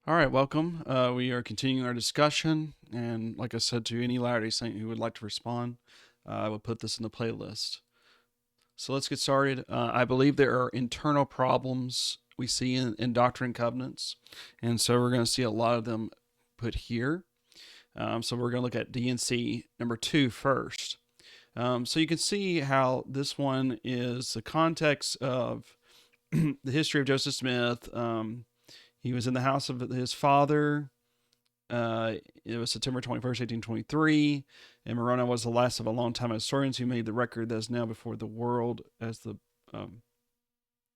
All right, welcome. We are continuing our discussion, and like I said to any Latter-day Saint who would like to respond, I will put this in the playlist. So let's get started. I believe there are internal problems we see in Doctrine and Covenants, and so we're going to see a lot of them put here. So we're going to look at D&C number 2 first. So you can see how this one is the context of the history of Joseph Smith. He was in the house of his father. It was September 21st, 1823, and Moroni was the last of a long time of historians who made the record that is now before the world as the Moroni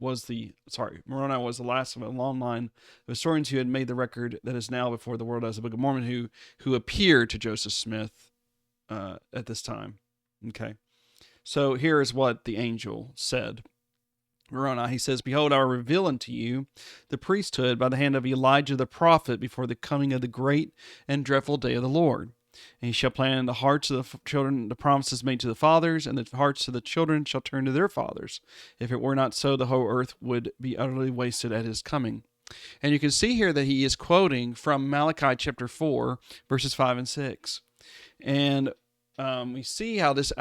was the last of a long line of historians who had made the record that is now before the world as the Book of Mormon who appeared to Joseph Smith at this time. Okay, so here is what the angel said. Moroni, he says, "Behold, I will reveal unto you the priesthood by the hand of Elijah the prophet before the coming of the great and dreadful day of the Lord. And he shall plant in the hearts of the children the promises made to the fathers, and the hearts of the children shall turn to their fathers. If it were not so, the whole earth would be utterly wasted at his coming." And you can see here that he is quoting from Malachi chapter 4, verses 5 and 6. And we see how this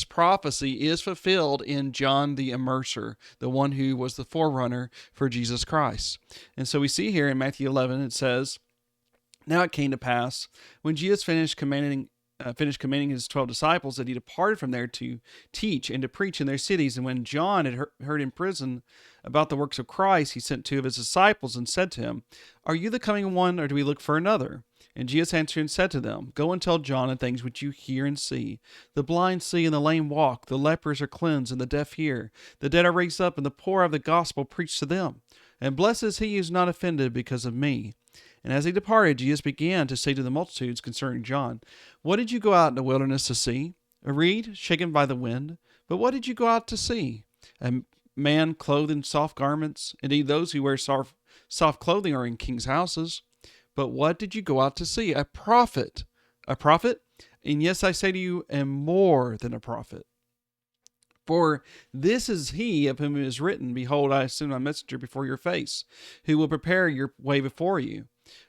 prophecy is fulfilled in John the Immerser, the one who was the forerunner for Jesus Christ. And so we see here in Matthew 11, it says, "Now it came to pass, when Jesus finished commanding his 12 disciples, that he departed from there to teach and to preach in their cities. And when John had heard in prison about the works of Christ, he sent 2 of his disciples and said to him, Are you the coming one, or do we look for another? And Jesus answered and said to them, Go and tell John the things which you hear and see. The blind see, and the lame walk, the lepers are cleansed, and the deaf hear. The dead are raised up, and the poor of the gospel preached to them. And blessed is he who is not offended because of me." And as he departed, Jesus began to say to the multitudes concerning John, "What did you go out in the wilderness to see? A reed shaken by the wind? But what did you go out to see? A man clothed in soft garments? Indeed, those who wear soft clothing are in kings' houses. But what did you go out to see? A prophet. A prophet? And yes, I say to you, and more than a prophet. For this is he of whom it is written, Behold, I send my messenger before your face, who will prepare your way before you.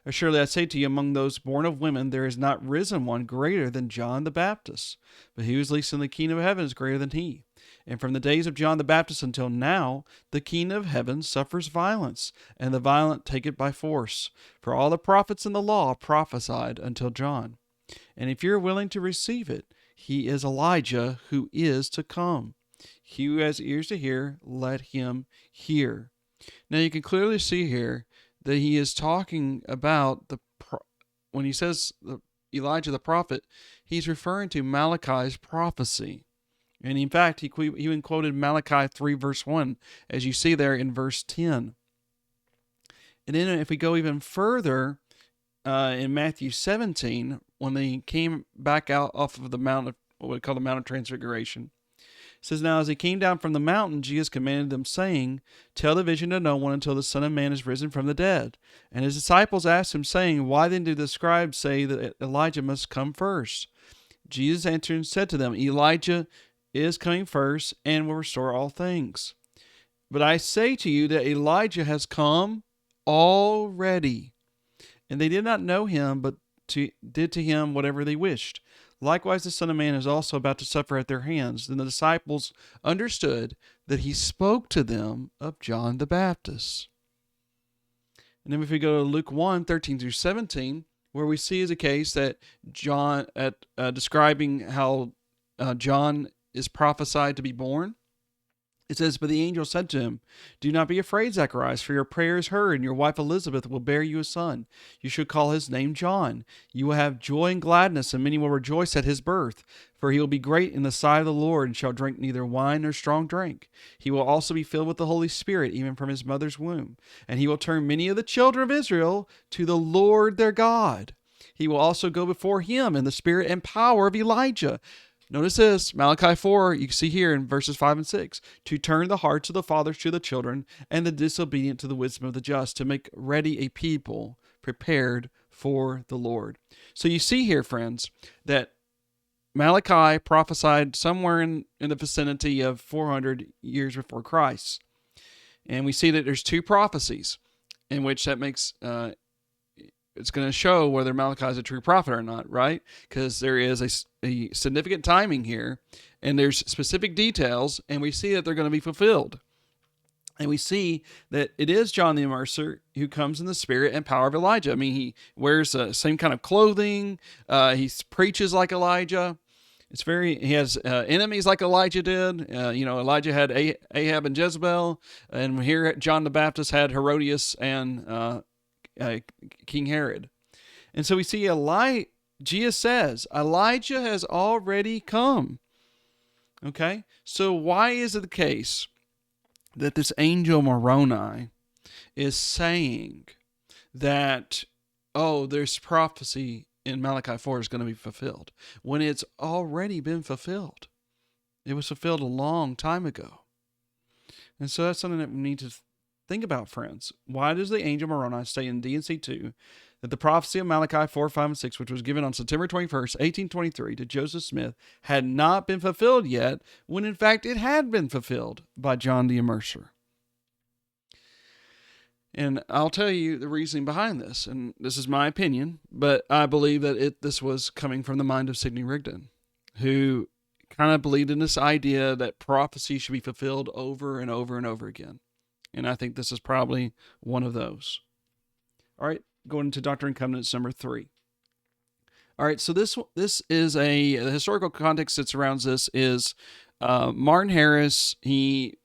Surely I say to you, among those born of women, there is not risen one greater than John the Baptist. But he who is least in the kingdom of heaven is greater than he. And from the days of John the Baptist until now, the kingdom of heaven suffers violence, and the violent take it by force. For all the prophets in the law prophesied until John. And if you're willing to receive it, he is Elijah who is to come. He who has ears to hear, let him hear." Now you can clearly see here that he is talking about when he says Elijah the prophet, he's referring to Malachi's prophecy. And in fact, he even quoted Malachi 3 verse 1, as you see there in verse 10. And then if we go even further, in Matthew 17, when they came back out off of the mount of what we call the Mount of Transfiguration, it says, "Now as he came down from the mountain, Jesus commanded them, saying, Tell the vision to no one until the Son of Man is risen from the dead. And his disciples asked him, saying, Why then do the scribes say that Elijah must come first? Jesus answered and said to them, Elijah is coming first and will restore all things. But I say to you that Elijah has come already. And they did not know him, but did to him whatever they wished. Likewise, the Son of Man is also about to suffer at their hands." Then the disciples understood that he spoke to them of John the Baptist. And then if we go to Luke 1, 13 through 17, where we see as a case that John, describing how John is prophesied to be born, it says, "But the angel said to him, Do not be afraid, Zacharias, for your prayer is heard, and your wife Elizabeth will bear you a son. You shall call his name John. You will have joy and gladness, and many will rejoice at his birth. For he will be great in the sight of the Lord, and shall drink neither wine nor strong drink. He will also be filled with the Holy Spirit, even from his mother's womb. And he will turn many of the children of Israel to the Lord their God. He will also go before him in the spirit and power of Elijah." Notice this, Malachi 4, you can see here in verses 5 and 6, "To turn the hearts of the fathers to the children, and the disobedient to the wisdom of the just, to make ready a people prepared for the Lord." So you see here, friends, that Malachi prophesied somewhere in the vicinity of 400 years before Christ. And we see that there's 2 prophecies in which that makes it's going to show whether Malachi is a true prophet or not, right? Because there is a significant timing here, and there's specific details, and we see that they're going to be fulfilled. And we see that it is John the Immerser who comes in the spirit and power of Elijah. I mean, he wears the same kind of clothing. He preaches like Elijah. He has enemies like Elijah did. Elijah had Ahab and Jezebel, and here John the Baptist had Herodias and King Herod. And so we see Jesus says, Elijah has already come. Okay? So why is it the case that this angel Moroni is saying that, there's prophecy in Malachi 4 is going to be fulfilled, when it's already been fulfilled? It was fulfilled a long time ago. And so that's something that we need to think about, friends. Why does the angel Moroni say in D&C 2 that the prophecy of Malachi 4, 5, and 6, which was given on September 21st, 1823 to Joseph Smith, had not been fulfilled yet, when in fact it had been fulfilled by John the Immerser? And I'll tell you the reasoning behind this, and this is my opinion, but I believe that this was coming from the mind of Sidney Rigdon, who kind of believed in this idea that prophecy should be fulfilled over and over and over again. And I think this is probably one of those. All right, going into Doctrine and Covenants number 3. All right, so this is the historical context that surrounds this is Martin Harris. He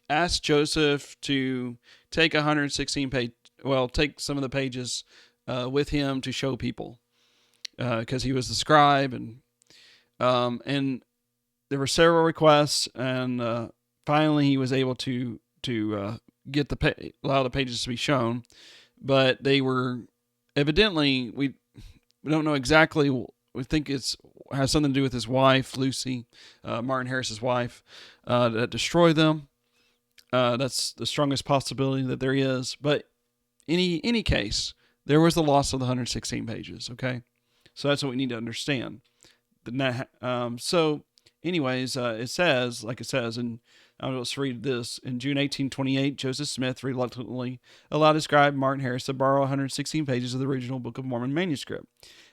asked Joseph to take take some of the pages with him to show people, because he was the scribe, and there were several requests, and finally he was able to allow the pages to be shown, but they were evidently, we don't know exactly. We think it has something to do with his wife, Lucy, Martin Harris's wife, that destroyed them. That's the strongest possibility that there is. But any case, there was the loss of the 116 pages. Okay, so that's what we need to understand. So, anyways, it says, and I'll just read this. In June 1828, Joseph Smith reluctantly allowed his scribe Martin Harris to borrow 116 pages of the original Book of Mormon manuscript.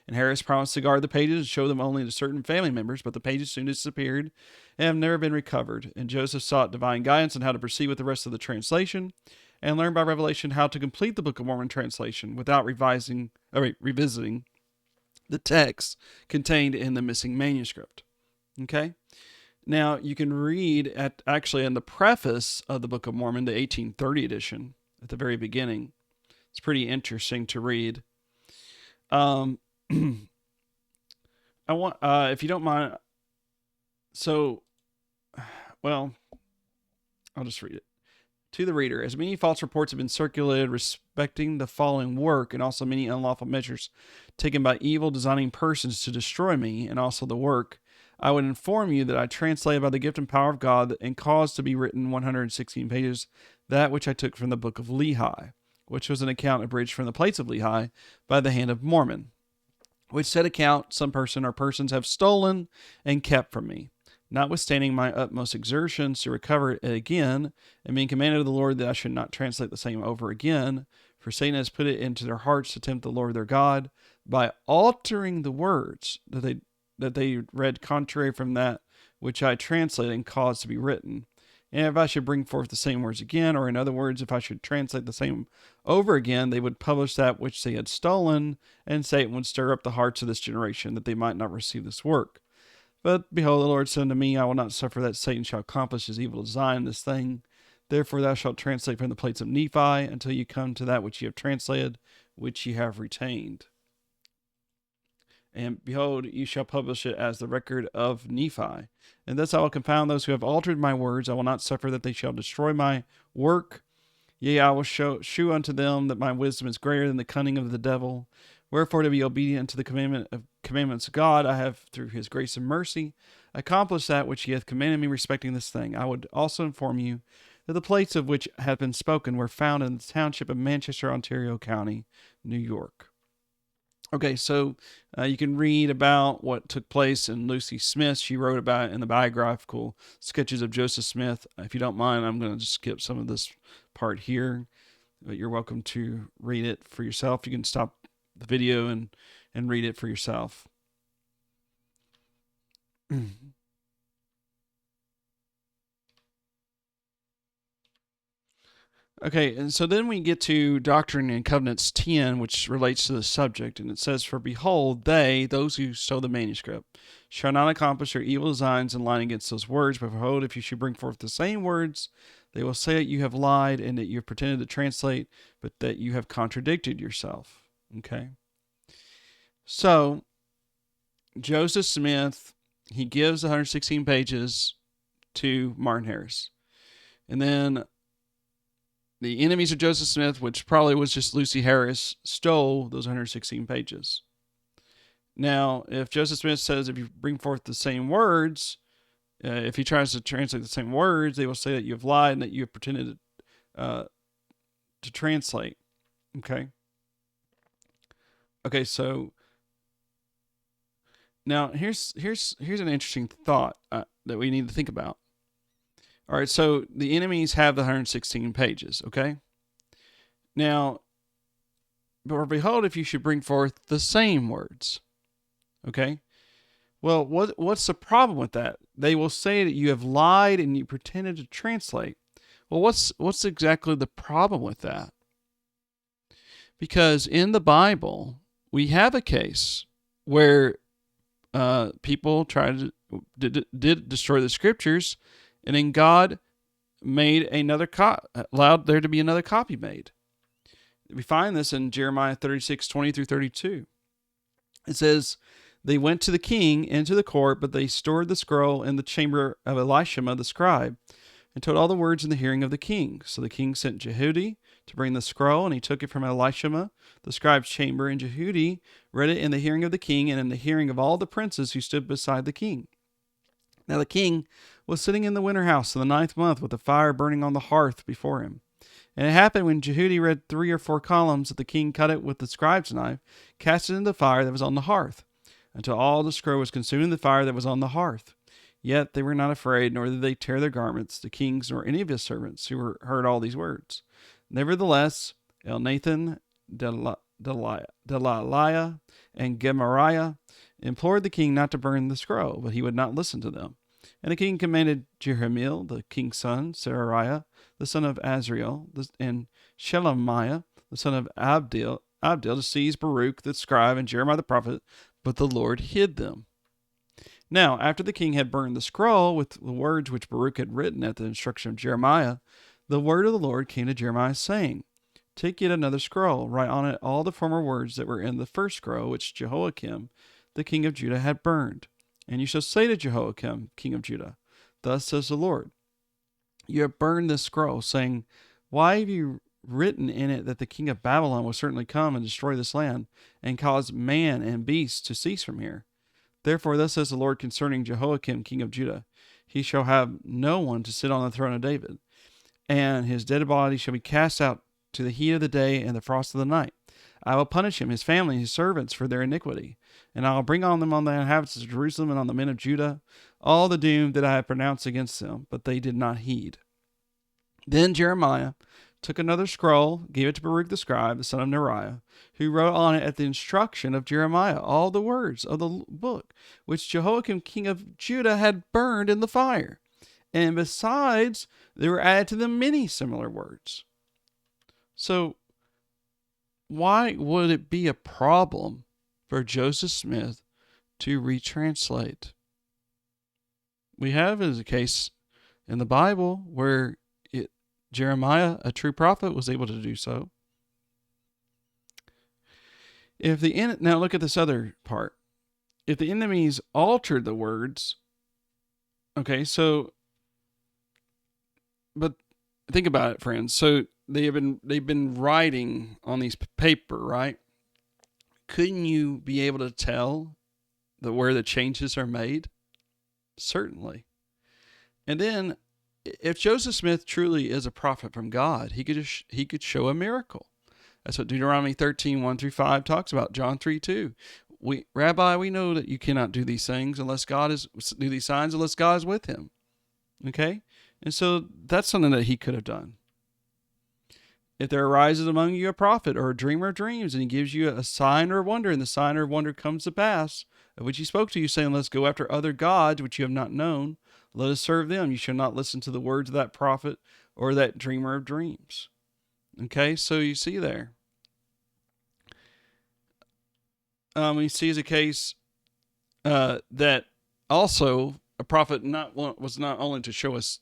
And Harris promised to guard the pages and show them only to certain family members, but the pages soon disappeared and have never been recovered. And Joseph sought divine guidance on how to proceed with the rest of the translation, and learned by revelation how to complete the Book of Mormon translation without revisiting the text contained in the missing manuscript. Okay? Now, you can read in the preface of the Book of Mormon, the 1830 edition, at the very beginning. It's pretty interesting to read. I want, if you don't mind, I'll just read it. To the reader, as many false reports have been circulated respecting the following work, and also many unlawful measures taken by evil designing persons to destroy me, and also the work, I would inform you that I translated by the gift and power of God and caused to be written 116 pages, that which I took from the Book of Lehi, which was an account abridged from the plates of Lehi by the hand of Mormon, which said account some person or persons have stolen and kept from me. Notwithstanding my utmost exertions to recover it again, and being commanded of the Lord that I should not translate the same over again, for Satan has put it into their hearts to tempt the Lord their God by altering the words that they read contrary from that which I translated and caused to be written. And if I should bring forth the same words again, or in other words, if I should translate the same over again, they would publish that which they had stolen, and Satan would stir up the hearts of this generation, that they might not receive this work. But behold, the Lord said unto me, I will not suffer that Satan shall accomplish his evil design in this thing. Therefore thou shalt translate from the plates of Nephi, until you come to that which you have translated, which ye have retained. And behold, you shall publish it as the record of Nephi. And thus I will confound those who have altered my words. I will not suffer that they shall destroy my work. Yea, I will shew unto them that my wisdom is greater than the cunning of the devil. Wherefore, to be obedient to the commandments of God, I have, through his grace and mercy, accomplished that which he hath commanded me respecting this thing. I would also inform you that the plates of which have been spoken were found in the township of Manchester, Ontario County, New York. Okay, so you can read about what took place in Lucy Smith. She wrote about it in the biographical sketches of Joseph Smith. If you don't mind, I'm going to just skip some of this part here, but you're welcome to read it for yourself. You can stop the video and read it for yourself. Okay, and so then we get to Doctrine and Covenants 10, which relates to the subject, and it says, "For behold, they, those who stole the manuscript, shall not accomplish their evil designs in lying against those words, but behold, if you should bring forth the same words, they will say that you have lied and that you have pretended to translate, but that you have contradicted yourself." Okay? So, Joseph Smith, he gives 116 pages to Martin Harris. And then the enemies of Joseph Smith, which probably was just Lucy Harris, stole those 116 pages. Now, if Joseph Smith says if you bring forth the same words, if he tries to translate the same words, they will say that you have lied and that you have pretended to translate. Okay? Okay, so now here's an interesting thought that we need to think about. All right, so the enemies have the 116 pages, okay? Now, but behold, if you should bring forth the same words, okay? Well, what's the problem with that? They will say that you have lied and you pretended to translate. Well, what's exactly the problem with that? Because in the Bible, we have a case where people did destroy the scriptures, and then God made allowed there to be another copy made. We find this in Jeremiah 36:20 through 32. It says, "They went to the king into the court, but they stored the scroll in the chamber of Elishama the scribe, and told all the words in the hearing of the king. So the king sent Jehudi to bring the scroll, and he took it from Elishama the scribe's chamber, and Jehudi read it in the hearing of the king and in the hearing of all the princes who stood beside the king. Now the king was sitting in the winter house in the 9th month with a fire burning on the hearth before him. And it happened when Jehudi read 3 or 4 columns that the king cut it with the scribe's knife, cast it into the fire that was on the hearth, until all the scroll was consumed in the fire that was on the hearth. Yet they were not afraid, nor did they tear their garments, the kings nor any of his servants who heard all these words. Nevertheless, Elnathan, Delaiah, and Gemariah implored the king not to burn the scroll, but he would not listen to them. And the king commanded Jerahmeel, the king's son, Seraiah, the son of Azriel, and Shelemiah, the son of Abdil, to seize Baruch the scribe and Jeremiah the prophet, but the Lord hid them. Now, after the king had burned the scroll with the words which Baruch had written at the instruction of Jeremiah, the word of the Lord came to Jeremiah, saying, Take yet another scroll, write on it all the former words that were in the first scroll which Jehoiakim, the king of Judah, had burned. And you shall say to Jehoiakim, king of Judah, Thus says the Lord, You have burned this scroll, saying, Why have you written in it that the king of Babylon will certainly come and destroy this land, and cause man and beast to cease from here? Therefore thus says the Lord concerning Jehoiakim, king of Judah, He shall have no one to sit on the throne of David, and his dead body shall be cast out to the heat of the day and the frost of the night. I will punish him, his family, and his servants for their iniquity, and I will bring on them, on the inhabitants of Jerusalem, and on the men of Judah, all the doom that I have pronounced against them, but they did not heed. Then Jeremiah took another scroll, gave it to Baruch the scribe, the son of Neriah, who wrote on it at the instruction of Jeremiah all the words of the book, which Jehoiakim king of Judah had burned in the fire. And besides, there were added to them many similar words. So, why would it be a problem for Joseph Smith to retranslate? We have as a case in the Bible where Jeremiah, a true prophet, was able to do so. Now look at this other part. If the enemies altered the words, okay, so, but think about it, friends. So they've been writing on these paper, right? Couldn't you be able to tell where the changes are made? Certainly. And then, if Joseph Smith truly is a prophet from God, he could show a miracle. That's what Deuteronomy 13:1-5 talks about. John 3:2. Rabbi, we know that you cannot do these things unless God do these signs unless God is with him. Okay? And so that's something that he could have done. if there arises among you a prophet or a dreamer of dreams, and he gives you a sign or a wonder, and the sign or wonder comes to pass, of which he spoke to you, saying, let's go after other gods which you have not known, let us serve them. You shall not listen to the words of that prophet or that dreamer of dreams. Okay, so you see there. We see as a case that also a prophet was not only to show us,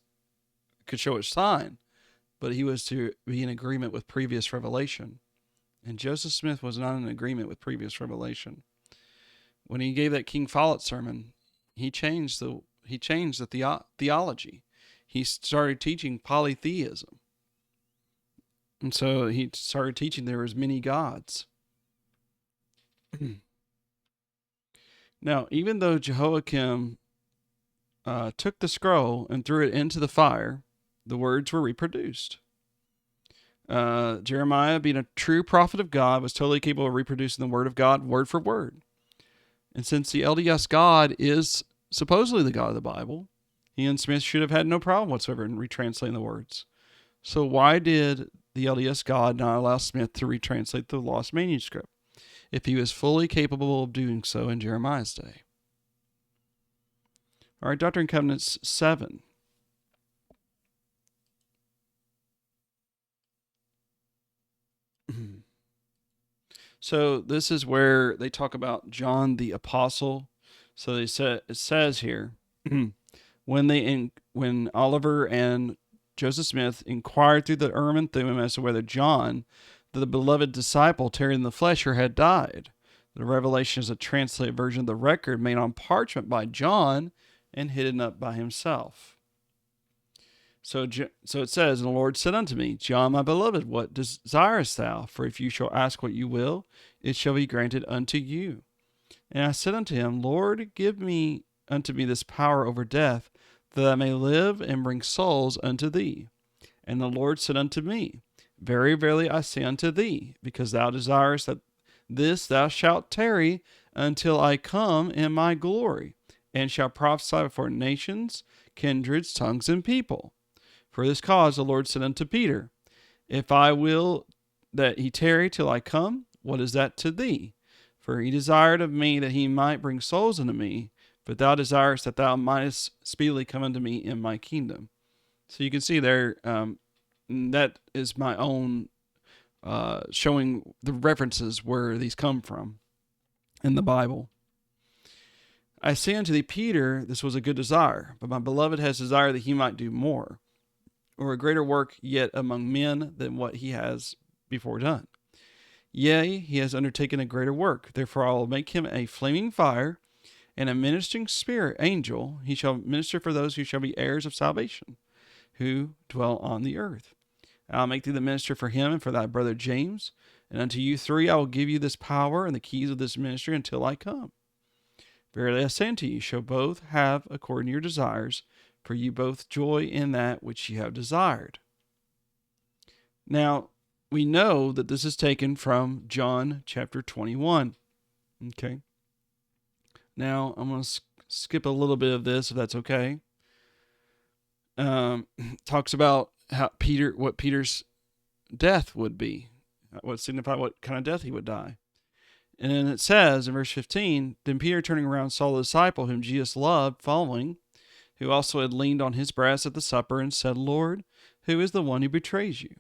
could show a sign, but he was to be in agreement with previous revelation. And Joseph Smith was not in agreement with previous revelation. When he gave that King Follett sermon, he changed the theology. He started teaching polytheism. And so he started teaching there was many gods. Now, even though Jehoiakim took the scroll and threw it into the fire, the words were reproduced. Jeremiah, being a true prophet of God, was totally capable of reproducing the word of God word for word. And since the LDS God is supposedly the God of the Bible, he and Smith should have had no problem whatsoever in retranslating the words. So why did the LDS God not allow Smith to retranslate the lost manuscript if he was fully capable of doing so in Jeremiah's day? All right, Doctrine and Covenants 7. So this is where they talk about John the Apostle. So it says here, when Oliver and Joseph Smith inquired through the Urim and Thummim as to whether John, the beloved disciple, tarried in the flesh, or had died. The Revelation is a translated version of the record made on parchment by John and hidden up by himself. So it says, and the Lord said unto me, John, my beloved, what desirest thou? For if you shall ask what you will, it shall be granted unto you. And I said unto him, Lord, give unto me this power over death, that I may live and bring souls unto thee. And the Lord said unto me, Very verily I say unto thee, because thou desirest that this thou shalt tarry until I come in my glory, and shall prophesy before nations, kindreds, tongues, and people. For this cause the Lord said unto Peter, If I will that he tarry till I come, what is that to thee? For he desired of me that he might bring souls unto me, but thou desirest that thou mightest speedily come unto me in my kingdom. So you can see there, that is my own showing the references where these come from in the Bible. I say unto thee, Peter, this was a good desire, but my beloved has desired that he might do more, or a greater work yet among men than what he has before done. Yea, he has undertaken a greater work. Therefore I will make him a flaming fire and a ministering spirit angel. He shall minister for those who shall be heirs of salvation, who dwell on the earth. I'll make thee the minister for him and for thy brother James. And unto you three I will give you this power and the keys of this ministry until I come. Verily I say unto you, you shall both have according to your desires, for you both joy in that which ye have desired. Now, we know that this is taken from John chapter 21. Okay. Now, I'm going to skip a little bit of this, if that's okay. Talks about what Peter's death would be, what signified what kind of death he would die. And then it says in verse 15, Then Peter turning around saw the disciple whom Jesus loved following, who also had leaned on his breast at the supper, and said, Lord, who is the one who betrays you?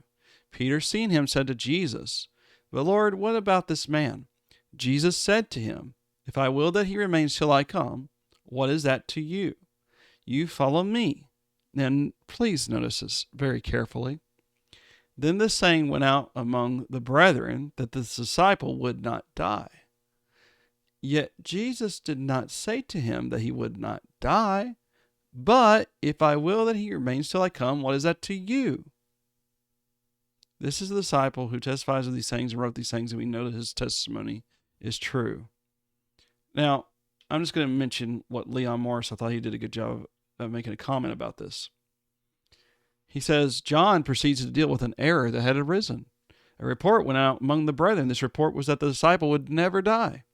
Peter, seeing him, said to Jesus, But Lord, what about this man? Jesus said to him, If I will that he remains till I come, what is that to you? You follow me. And please notice this very carefully. Then this saying went out among the brethren, that this disciple would not die. Yet Jesus did not say to him that he would not die, but if I will that he remains till I come, what is that to you? This is the disciple who testifies of these things and wrote these things, and we know that his testimony is true. Now, I'm just going to mention what Leon Morris, I thought he did a good job of making a comment about this. He says, John proceeds to deal with an error that had arisen. A report went out among the brethren. This report was that the disciple would never die.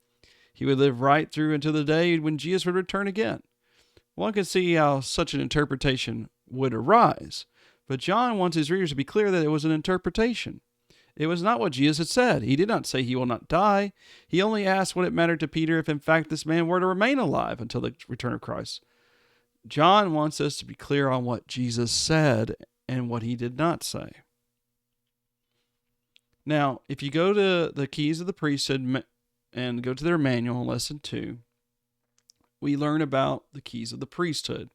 He would live right through until the day when Jesus would return again. One can see how such an interpretation would arise, but John wants his readers to be clear that it was an interpretation. It was not what Jesus had said. He did not say he will not die. He only asked what it mattered to Peter if in fact this man were to remain alive until the return of Christ. John wants us to be clear on what Jesus said and what he did not say. Now, if you go to the Keys of the Priesthood and go to their manual, lesson 2, we learn about the keys of the priesthood.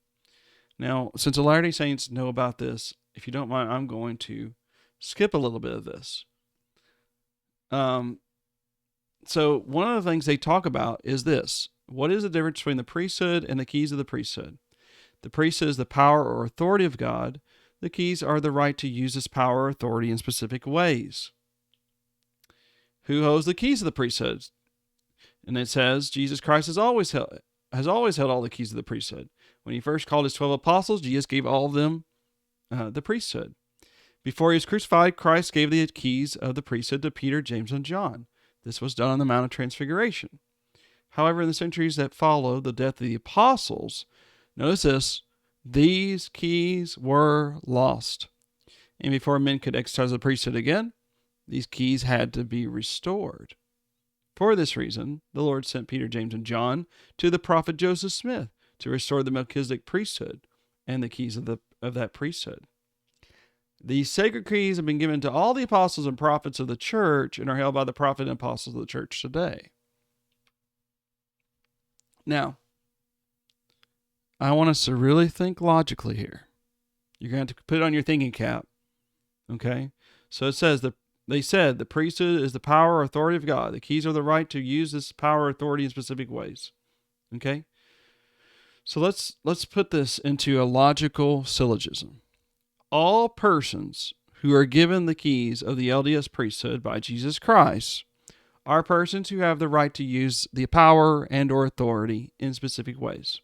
Now, since the Latter-day Saints know about this, if you don't mind, I'm going to skip a little bit of this. So one of the things they talk about is this. What is the difference between the priesthood and the keys of the priesthood? The priesthood is the power or authority of God. The keys are the right to use this power or authority in specific ways. Who holds the keys of the priesthood? And it says Jesus Christ has always held all the keys of the priesthood. When he first called his 12 apostles, Jesus gave all of them the priesthood. Before he was crucified, Christ gave the keys of the priesthood to Peter, James, and John. This was done on the Mount of Transfiguration. However, in the centuries that followed the death of the apostles, notice this, these keys were lost. And before men could exercise the priesthood again, these keys had to be restored. For this reason, the Lord sent Peter, James, and John to the prophet Joseph Smith to restore the Melchizedek priesthood and the keys of that priesthood. These sacred keys have been given to all the apostles and prophets of the church and are held by the prophet and apostles of the church today. Now, I want us to really think logically here. You're going to have to put it on your thinking cap. Okay? So it says they said the priesthood is the power or authority of God. The keys are the right to use this power or authority in specific ways. Okay? So let's put this into a logical syllogism. All persons who are given the keys of the LDS priesthood by Jesus Christ are persons who have the right to use the power and or authority in specific ways.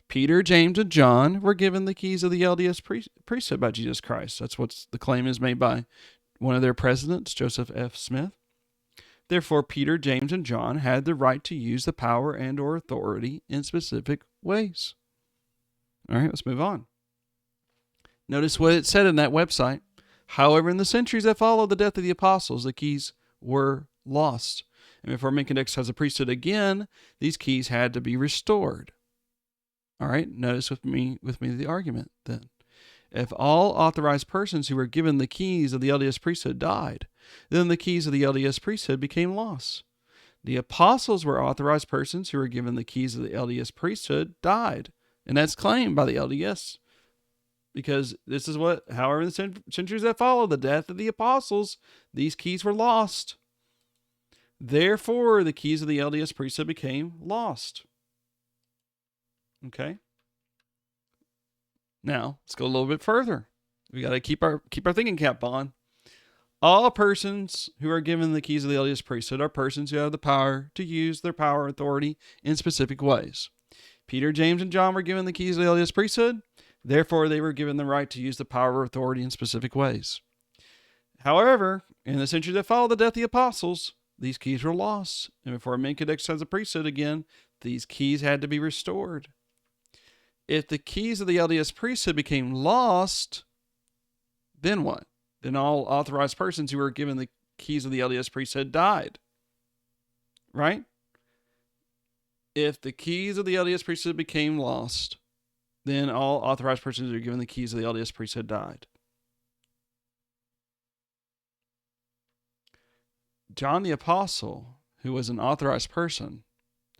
Peter, James, and John were given the keys of the LDS priesthood by Jesus Christ. That's what the claim is made by one of their presidents, Joseph F. Smith. Therefore, Peter, James, and John had the right to use the power and or authority in specific ways. All right, let's move on. Notice what it said in that website. However, in the centuries that followed the death of the apostles, the keys were lost. And before men could exercise the priesthood again, these keys had to be restored. All right, notice with me the argument then. If all authorized persons who were given the keys of the LDS priesthood died, then the keys of the LDS priesthood became lost. The apostles were authorized persons who were given the keys of the LDS priesthood died. And that's claimed by the LDS. Because this is however, in the centuries that followed the death of the apostles, these keys were lost. Therefore, the keys of the LDS priesthood became lost. Okay? Now, let's go a little bit further. We got to keep our thinking cap on. All persons who are given the keys of the LDS priesthood are persons who have the power to use their power and authority in specific ways. Peter, James, and John were given the keys of the LDS priesthood. Therefore, they were given the right to use the power or authority in specific ways. However, in the century that followed the death of the apostles, these keys were lost. And before men could exercise the priesthood again, these keys had to be restored. If the keys of the LDS priesthood became lost, then what? Then all authorized persons who were given the keys of the LDS priesthood died. Right? If the keys of the LDS priesthood became lost, then all authorized persons who were given the keys of the LDS priesthood died. John the Apostle, who was an authorized person,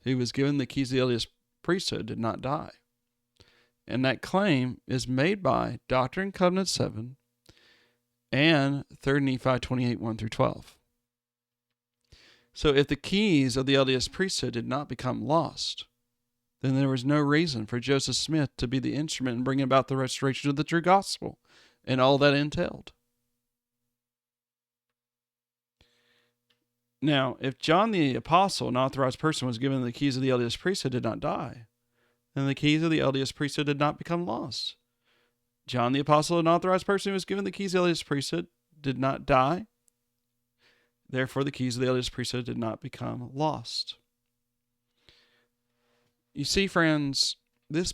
who was given the keys of the LDS priesthood, did not die. And that claim is made by Doctrine and Covenants 7 and 3 Nephi 28, 1 through 12. So if the keys of the LDS priesthood did not become lost, then there was no reason for Joseph Smith to be the instrument in bringing about the restoration of the true gospel and all that entailed. Now, if John the Apostle, an authorized person, was given the keys of the LDS priesthood, did not die, then the keys of the LDS priesthood did not become lost. John the Apostle, an authorized person who was given the keys of the LDS priesthood, did not die. Therefore, the keys of the LDS priesthood did not become lost. You see, friends, there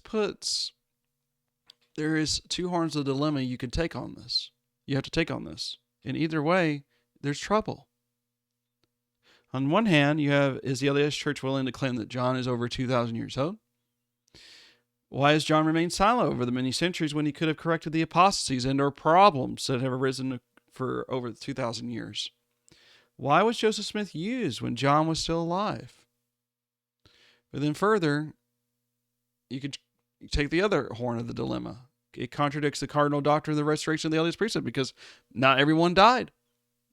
is two horns of dilemma you can take on this. You have to take on this. In either way, there's trouble. On one hand, you have, is the LDS Church willing to claim that John is over 2,000 years old? Why has John remained silent over the many centuries when he could have corrected the apostasies and or problems that have arisen for over 2,000 years? Why was Joseph Smith used when John was still alive? But then further, you could take the other horn of the dilemma. It contradicts the cardinal doctrine of the restoration of the LDS priesthood because not everyone died.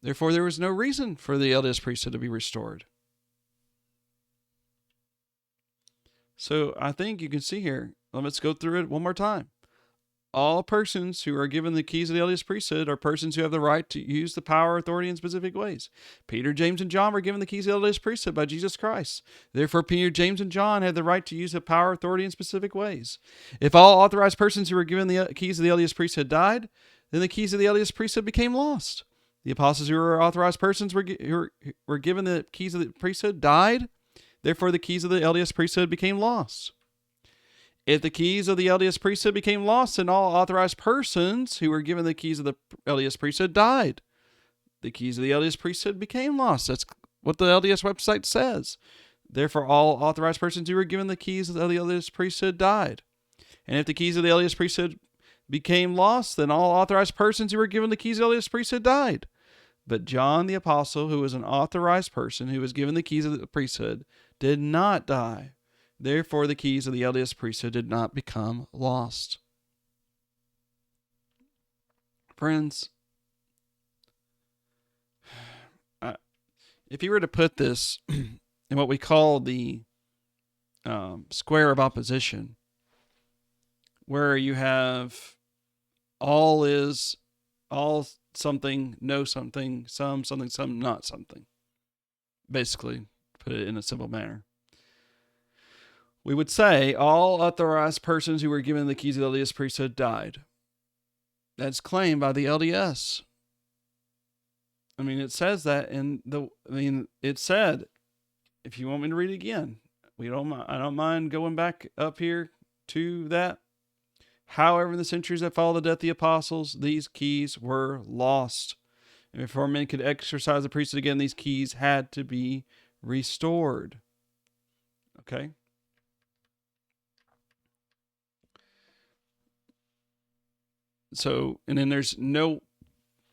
Therefore, there was no reason for the LDS priesthood to be restored. So I think you can see here, let's go through it one more time. All persons who are given the keys of the LDS priesthood are persons who have the right to use the power or authority in specific ways. Peter, James, and John were given the keys of the LDS priesthood by Jesus Christ. Therefore, Peter, James, and John had the right to use the power or authority in specific ways. If all authorized persons who were given the keys of the LDS priesthood died, then the keys of the LDS priesthood became lost. The apostles who were authorized persons who were given the keys of the priesthood died. Therefore, the keys of the LDS priesthood became lost. If the keys of the LDS priesthood became lost, then all authorized persons who were given the keys of the LDS priesthood died. The keys of the LDS priesthood became lost. That's what the LDS website says. Therefore, all authorized persons who were given the keys of the LDS priesthood died. And if the keys of the LDS priesthood became lost, then all authorized persons who were given the keys of the LDS priesthood died. But John the Apostle, who was an authorized person who was given the keys of the priesthood, did not die. Therefore, the keys of the LDS priesthood did not become lost. Friends, if you were to put this in what we call the square of opposition, where you have all is, all something, no something, some something, some not something. Basically, put it in a simple manner. We would say all authorized persons who were given the keys of the LDS priesthood died. That's claimed by the LDS. I mean, it says that it said, if you want me to read it again, I don't mind going back up here to that. However, in the centuries that followed the death of the apostles, these keys were lost. And before men could exercise the priesthood again, these keys had to be restored. Okay? So, and then there's no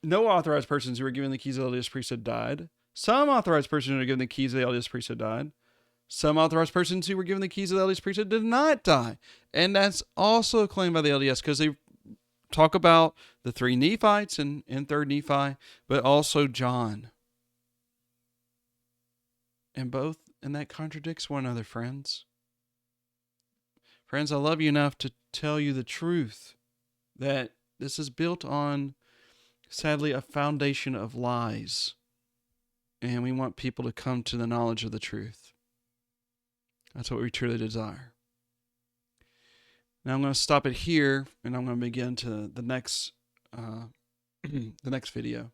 authorized persons who were given the keys of the LDS priesthood died. Some authorized persons who were given the keys of the LDS priesthood died. Some authorized persons who were given the keys of the LDS priesthood did not die. And that's also claimed by the LDS because they talk about the three Nephites in 3rd Nephi, but also John. And that contradicts one another, friends. Friends, I love you enough to tell you the truth that this is built on, sadly, a foundation of lies. And we want people to come to the knowledge of the truth. That's what we truly desire. Now I'm going to stop it here, and I'm going to begin to the next video.